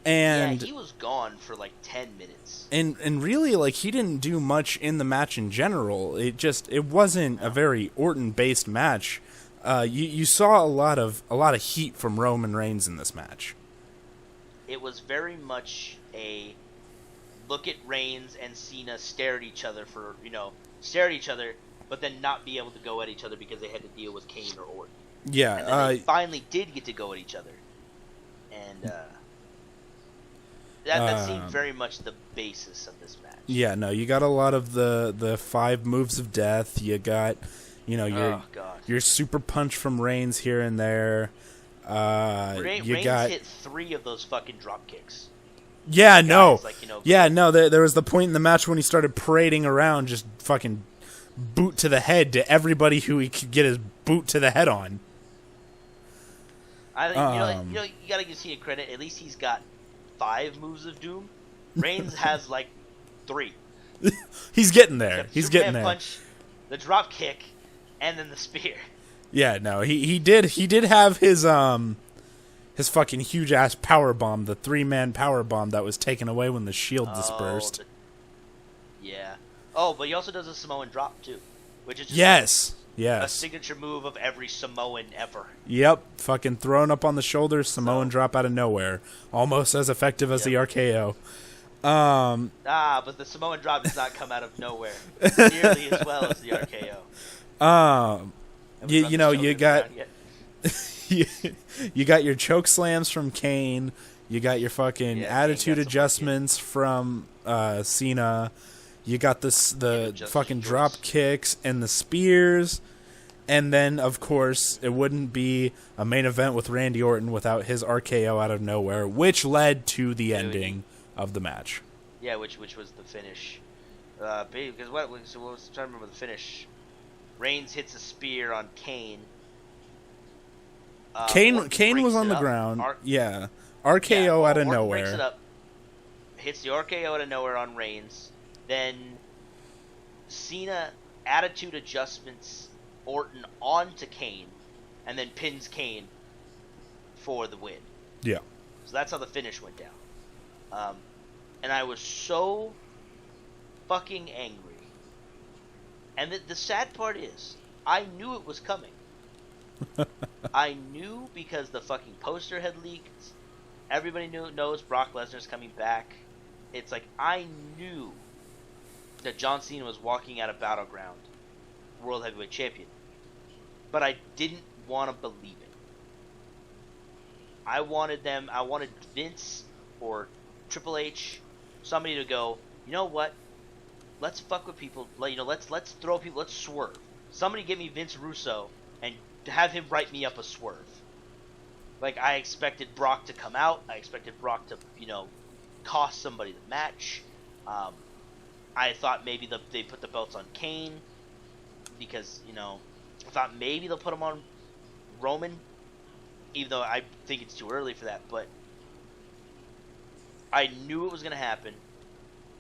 and yeah, he was gone for like 10 minutes. And really, like, he didn't do much in the match in general. It wasn't a very Orton based match. You saw a lot of heat from Roman Reigns in this match. It was very much a look at Reigns and Cena stare at each other but then not be able to go at each other because they had to deal with Kane or Orton. Yeah, and then they finally did get to go at each other, and that seemed very much the basis of this match. Yeah, no, you got a lot of the 5 moves of death. You got, you know, your super punch from Reigns here and there. Reigns hit 3 of those fucking drop kicks. Yeah, no. There was the point in the match when he started parading around, just fucking boot to the head to everybody who he could get his boot to the head on. I think you gotta give Cena credit. At least he's got 5 moves of doom. Reigns has like 3. He's getting there. He's getting there. Punch, the drop kick, and then the spear. Yeah, no, he did have his fucking huge ass power bomb, the 3-man power bomb that was taken away when the Shield dispersed. Yeah. Oh, but he also does a Samoan drop too, which is just a signature move of every Samoan ever. Yep, fucking thrown up on the shoulders, Samoan drop out of nowhere, almost as effective as the RKO. But the Samoan drop does not come out of nowhere nearly as well as the RKO. You got your choke slams from Kane. You got your fucking attitude adjustments from Cena. You got the fucking drop kicks and the spears. And then, of course, it wouldn't be a main event with Randy Orton without his RKO out of nowhere, which led to the ending of the match. Yeah, which was the finish. Because what was trying to remember the finish? Reigns hits a spear on Kane. Kane was on the ground. RKO out of Orton breaks it nowhere. up, hits the RKO out of nowhere on Reigns. Then Cena attitude adjustments Orton onto Kane, and then pins Kane for the win. Yeah. So that's how the finish went down. And I was so fucking angry. And the sad part is, I knew it was coming. I knew because the fucking poster had leaked. Everybody knows Brock Lesnar's coming back. It's like, I knew that John Cena was walking out of Battleground World Heavyweight Champion. But I didn't want to believe it. I wanted Vince or Triple H, somebody to go, you know what? Let's fuck with people. Let's throw people. Let's swerve. Somebody give me Vince Russo and have him write me up a swerve. Like, I expected Brock to come out. I expected Brock to, cost somebody the match. I thought maybe they put the belts on Kane because, I thought maybe they'll put them on Roman, even though I think it's too early for that. But I knew it was going to happen,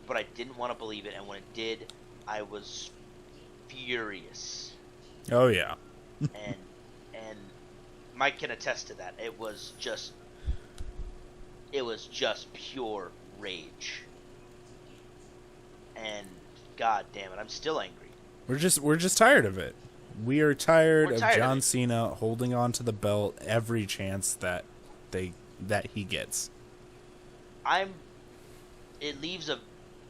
but I didn't want to believe it. And when it did, I was furious. Oh, yeah. and Mike can attest to that. It was just pure rage. And god damn it, I'm still angry. We're just tired of it. We are tired of John Cena holding on to the belt every chance that he gets. It leaves a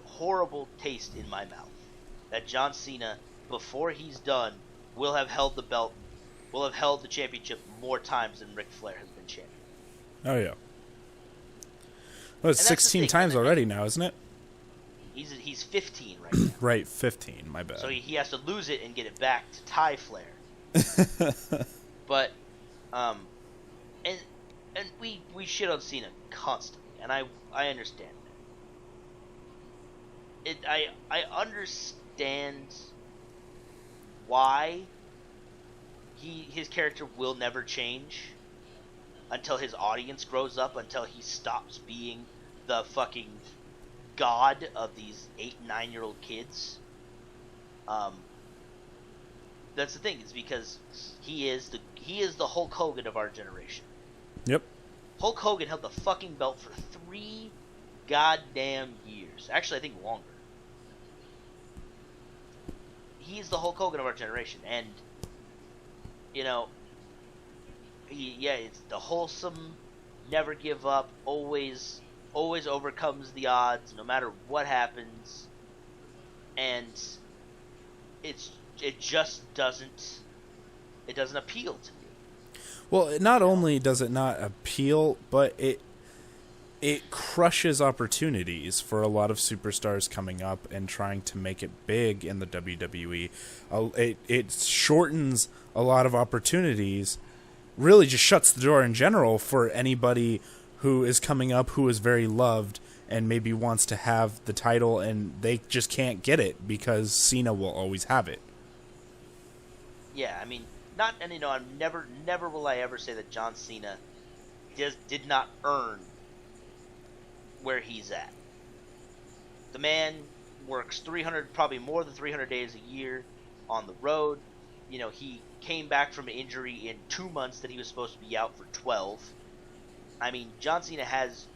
horrible taste in my mouth that John Cena, before he's done, will have held the championship more times than Ric Flair has been champion. Oh yeah. Well, it's 16 times already now, isn't it? He's 15 right now. Right, 15. My bad. So he has to lose it and get it back to tie Flair. But, and we shit on Cena constantly, and I understand that. I understand why his character will never change until his audience grows up, until he stops being the fucking god of these 8-9-year-old kids. That's the thing. It's because he is the Hulk Hogan of our generation. Yep. Hulk Hogan held the fucking belt for 3 goddamn years. Actually, I think longer. He's the Hulk Hogan of our generation, and it's the wholesome, never give up, always overcomes the odds no matter what happens, and it just doesn't appeal to me. Well, not only does it not appeal, but it crushes opportunities for a lot of superstars coming up and trying to make it big in the WWE. It shortens a lot of opportunities, really just shuts the door in general for anybody who is coming up who is very loved and maybe wants to have the title, and they just can't get it because Cena will always have it. Yeah, I mean, I'm never will I ever say that John Cena did not earn where he's at. The man works 300, probably more than 300 days a year on the road. He came back from an injury in 2 months that he was supposed to be out for 12. I mean, John Cena has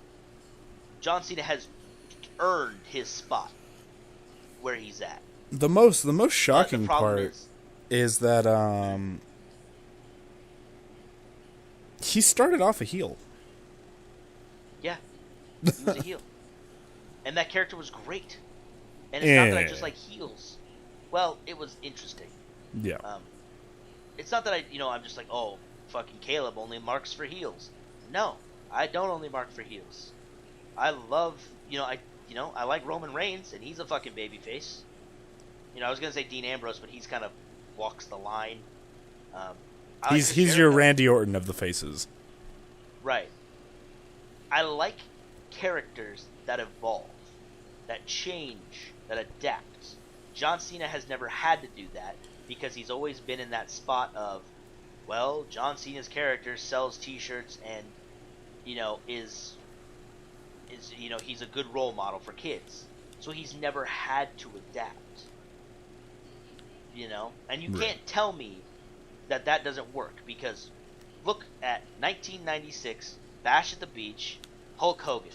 earned his spot where he's at. The most shocking part is that he started off a heel. Yeah, he was a heel, and that character was great. And it's not that I just like heels. Well, it was interesting. Yeah. It's not that I'm just like, oh, fucking Caleb only marks for heels. No, I don't only mark for heels. I love, I like Roman Reigns, and he's a fucking babyface. I was gonna say Dean Ambrose, but he's kind of walks the line. He's your Randy Orton of the faces. Right. I like characters that evolve, that change, that adapt. John Cena has never had to do that because he's always been in that spot of, well, John Cena's character sells t-shirts and is he's a good role model for kids, so he's never had to adapt. And you can't tell me that doesn't work, because look at 1996 Bash at the Beach, Hulk Hogan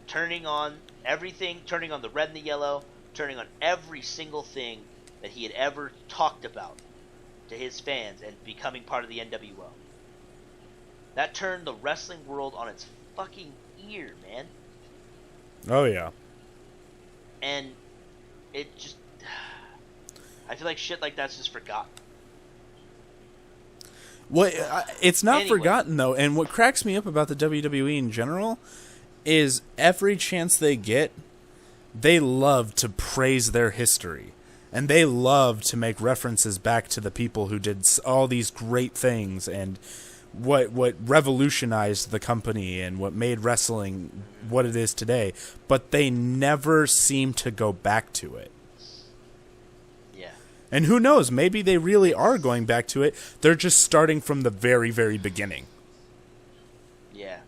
turning on everything, turning on the red and the yellow, turning on every single thing that he had ever talked about to his fans, and becoming part of the NWO. That turned the wrestling world on its fucking ear, man. Oh, yeah. And it just... I feel like shit like that's just forgotten. Well, it's not forgotten, though. And what cracks me up about the WWE in general is every chance they get, they love to praise their history. And they love to make references back to the people who did all these great things and what revolutionized the company and what made wrestling what it is today. But they never seem to go back to it. Yeah. And who knows, maybe they really are going back to it. They're just starting from the very, very beginning. Yeah,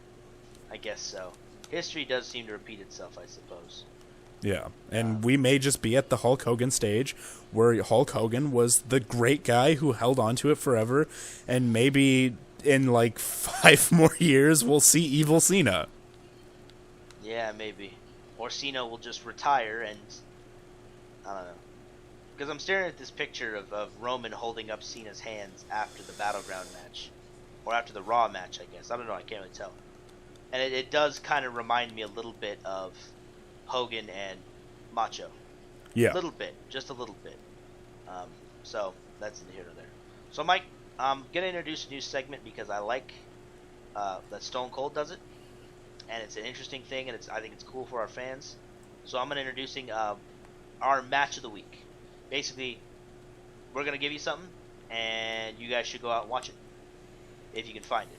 I guess so. History does seem to repeat itself, I suppose. Yeah, and we may just be at the Hulk Hogan stage where Hulk Hogan was the great guy who held on to it forever, and maybe in like 5 more years we'll see Evil Cena. Yeah, maybe. Or Cena will just retire and... I don't know. Because I'm staring at this picture of Roman holding up Cena's hands after the Battleground match. Or after the Raw match, I guess. I don't know, I can't really tell. And it does kind of remind me a little bit of Hogan and Macho. Yeah. A little bit. Just a little bit. So, that's neither here nor there. So, Mike, I'm going to introduce a new segment because I like that Stone Cold does it. And it's an interesting thing, and I think it's cool for our fans. So, I'm going to introducing our match of the week. Basically, we're going to give you something, and you guys should go out and watch it. If you can find it.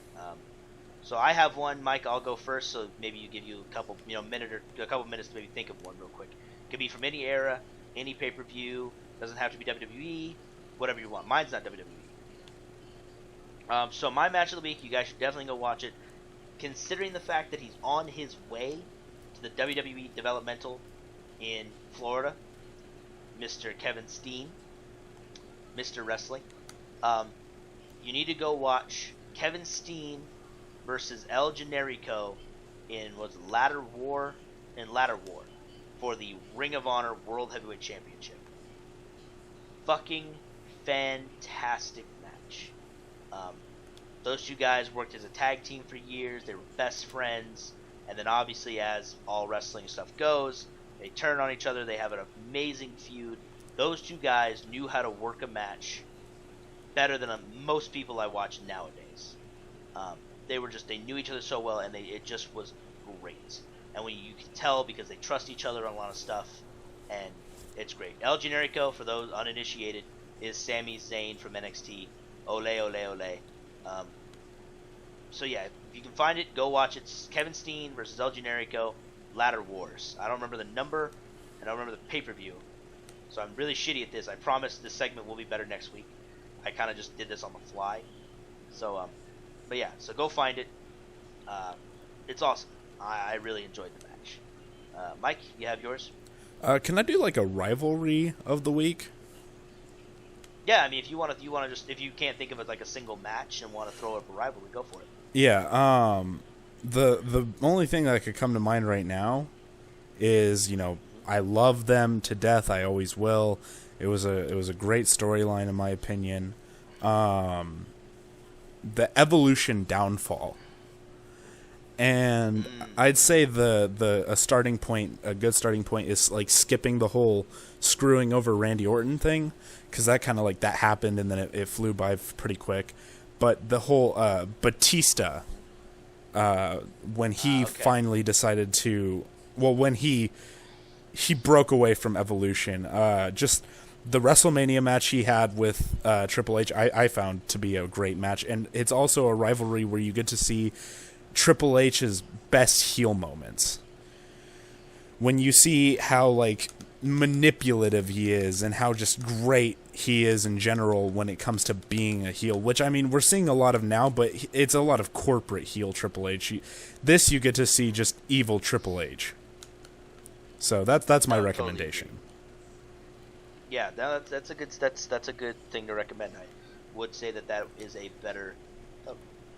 So I have one, Mike. I'll go first. So maybe you give you a couple, minutes to maybe think of one real quick. It could be from any era, any pay-per-view. Doesn't have to be WWE. Whatever you want. Mine's not WWE. So my match of the week, you guys should definitely go watch it. Considering the fact that he's on his way to the WWE developmental in Florida, Mr. Kevin Steen, Mr. Wrestling, you need to go watch Kevin Steen versus El Generico in Ladder War for the Ring of Honor World Heavyweight Championship. Fucking fantastic match. Those two guys worked as a tag team for years. They were best friends, and then obviously, as all wrestling stuff goes, they turn on each other. They have an amazing feud. Those two guys knew how to work a match better than most people I watch nowadays. They knew each other so well, and it just was great. And when you can tell, because they trust each other on a lot of stuff, and it's great. El Generico, for those uninitiated, is Sami Zayn from NXT. Ole, ole, ole. So yeah, if you can find it, go watch it. It's Kevin Steen versus El Generico, Ladder Wars. I don't remember the number, and I don't remember the pay-per-view. So I'm really shitty at this. I promise this segment will be better next week. I kind of just did this on the fly. So, but yeah, so go find it. It's awesome. I really enjoyed the match. Mike, you have yours? Can I do like a rivalry of the week? Yeah, I mean, if you can't think of it like a single match and want to throw up a rivalry, go for it. Yeah. The only thing that could come to mind right now is, I love them to death. I always will. It was a great storyline in my opinion. The Evolution downfall. And I'd say a good starting point is like skipping the whole screwing over Randy Orton thing, because that kind of like that happened and then it flew by pretty quick. But the whole Batista, when he finally decided to, when he broke away from Evolution, just the WrestleMania match he had with Triple H, I found to be a great match, and it's also a rivalry where you get to see Triple H's best heel moments. When you see how like manipulative he is and how just great he is in general when it comes to being a heel, which, I mean, we're seeing a lot of now, but it's a lot of corporate heel Triple H. This you get to see just evil Triple H. So that's my recommendation. Totally. Yeah, that's a good thing to recommend. I would say that is a better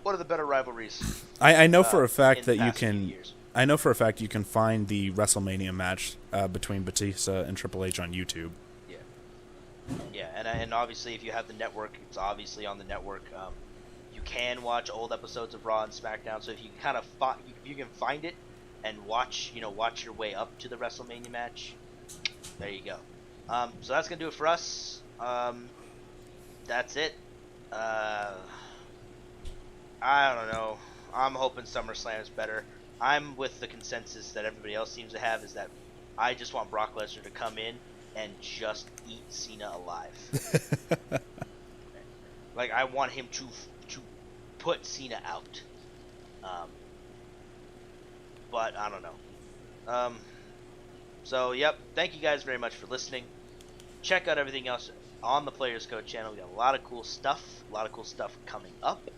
one of the better rivalries. I know for a fact that you can. Years. I know for a fact you can find the WrestleMania match between Batista and Triple H on YouTube. Yeah, and obviously if you have the network, it's obviously on the network. You can watch old episodes of Raw and SmackDown. So if you kind of you can find it and watch your way up to the WrestleMania match, there you go. So that's gonna do it for us. That's it. I don't know. I'm hoping SummerSlam is better. I'm with the consensus that everybody else seems to have, is that I just want Brock Lesnar to come in and just eat Cena alive. Like, I want him to put Cena out. But I don't know. So yep, thank you guys very much for listening. Check out everything else on the Players Code channel. We got a lot of cool stuff. Coming up.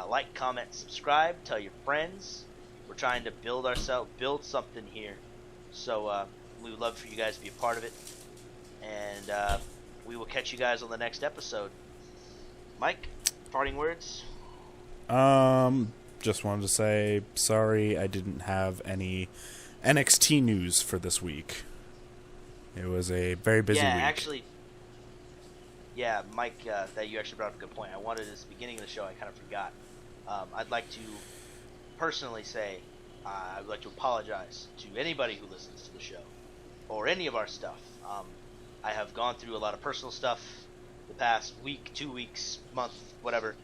Like, comment, subscribe, tell your friends. We're trying to build something here. So we would love for you guys to be a part of it. And we will catch you guys on the next episode. Mike, parting words? Just wanted to say sorry I didn't have any NXT news for this week. It was a very busy week. Actually, Mike, that you actually brought up a good point. I wanted, at the beginning of the show, I kind of forgot. I'd like to personally say I would like to apologize to anybody who listens to the show or any of our stuff. I have gone through a lot of personal stuff the past week, 2 weeks, month, whatever,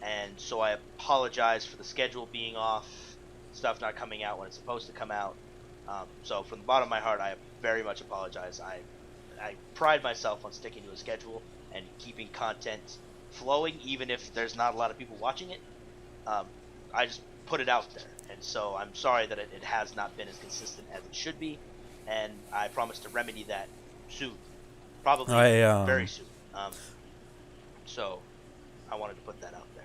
and so I apologize for the schedule being off, stuff not coming out when it's supposed to come out. So from the bottom of my heart, I very much apologize. I pride myself on sticking to a schedule and keeping content flowing, even if there's not a lot of people watching it. I just put it out there, and so I'm sorry that it has not been as consistent as it should be, and I promise to remedy that soon, probably very soon. So I wanted to put that out there.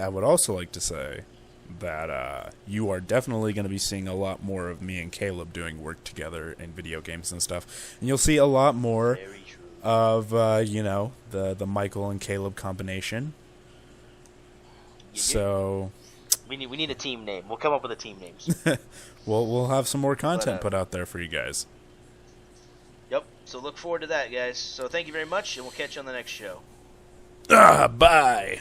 I would also like to say that you are definitely going to be seeing a lot more of me and Caleb doing work together in video games and stuff, and you'll see a lot more of the Michael and Caleb combination. So we need a team name. We'll come up with a team names. we'll have some more content put out there for you guys. Yep. So look forward to that, guys. So thank you very much, and we'll catch you on the next show. Bye.